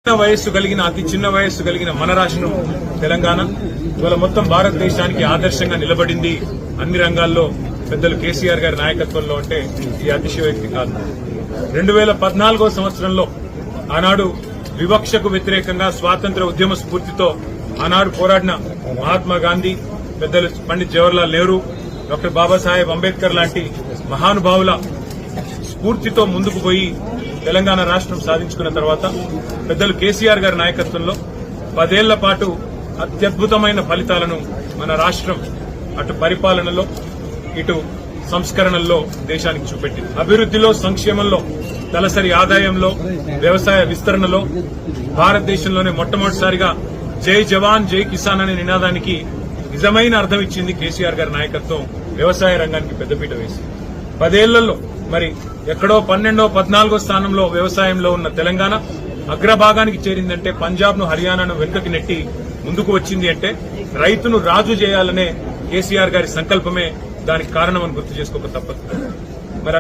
అతి చిన్న వయస్సు కలిగిన మన రాష్ట్రం తెలంగాణ ఇవాళ మొత్తం భారతదేశానికి ఆదర్శంగా నిలబడింది అన్ని రంగాల్లో పెద్దలు కేసీఆర్ గారి నాయకత్వంలో అంటే ఈ అతిశయోక్తి కాదు. 2014 సంవత్సరంలో ఆనాడు వివక్షకు వ్యతిరేకంగా స్వాతంత్ర ఉద్యమ స్ఫూర్తితో ఆనాడు పోరాడిన మహాత్మా గాంధీ, పెద్దలు పండిత్ జవహర్లాల్ నెహ్రూ, డాక్టర్ బాబాసాహెబ్ అంబేద్కర్ లాంటి మహానుభావుల స్ఫూర్తితో ముందుకు పోయి తెలంగాణ రాష్ట్రం సాధించుకున్న తర్వాత పెద్దలు కేసీఆర్ గారి నాయకత్వంలో 10 ఏళ్ల పాటు అత్యద్భుతమైన ఫలితాలను మన రాష్ట్రం అటు పరిపాలనలో ఇటు సంస్కరణల్లో దేశానికి చూపెట్టింది. అభివృద్దిలో, సంక్షేమంలో, తలసరి ఆదాయంలో, వ్యవసాయ విస్తరణలో భారతదేశంలోనే మొట్టమొదటిసారిగా జై జవాన్ జై కిసాన్ అనే నినాదానికి నిజమైన అర్థం ఇచ్చింది కేసీఆర్ గారి నాయకత్వం. వ్యవసాయ రంగానికి పెద్దపీట వేసి 10 ఏళ్లలో మరి ఎక్కడో 12వ 14వ స్థానంలో వ్యవసాయంలో ఉన్న తెలంగాణ అగ్రభాగానికి చేరిందంటే, పంజాబ్ ను హర్యానాను వెనుకకి నెట్టి ముందుకు వచ్చింది అంటే రైతును రాజు చేయాలనే కేసీఆర్ గారి సంకల్పమే దానికి కారణమని గుర్తు చేసుకోక తప్పదు.